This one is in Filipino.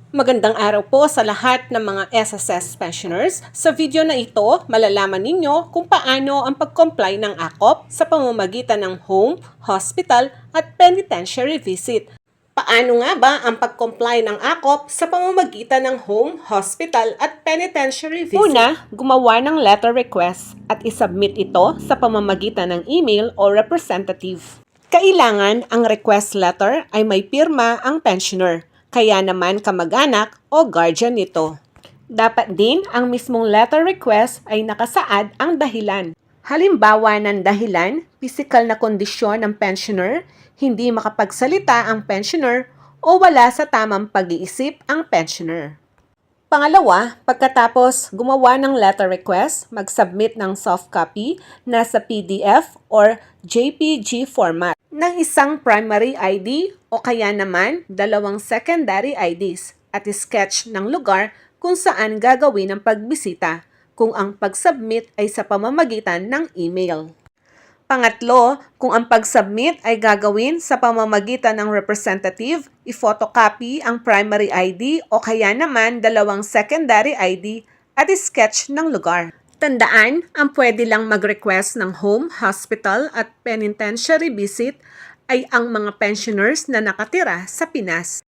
Magandang araw po sa lahat ng mga SSS pensioners. Sa video na ito, malalaman ninyo kung paano ang pag-comply ng AKOP sa pamamagitan ng home, hospital at penitentiary visit. Paano nga ba ang pag-comply ng AKOP sa pamamagitan ng home, hospital at penitentiary visit? Una, gumawa ng letter request at isubmit ito sa pamamagitan ng email o representative. Kailangan ang request letter ay may pirma ang pensioner, kaya naman kamag-anak o guardian nito. Dapat din ang mismong letter request ay nakasaad ang dahilan. Halimbawa ng dahilan, pisikal na kondisyon ng pensioner, hindi makapagsalita ang pensioner o wala sa tamang pag-iisip ang pensioner. Pangalawa, pagkatapos gumawa ng letter request, mag-submit ng soft copy na sa PDF or JPG format ng isang primary ID o kaya naman dalawang secondary IDs at sketch ng lugar kung saan gagawin ang pagbisita kung ang pag-submit ay sa pamamagitan ng email. Pangatlo, kung ang pag-submit ay gagawin sa pamamagitan ng representative, i-photocopy ang primary ID o kaya naman dalawang secondary ID at sketch ng lugar. Tandaan, ang pwede lang mag-request ng home, hospital at penitentiary visit ay ang mga pensioners na nakatira sa Pinas.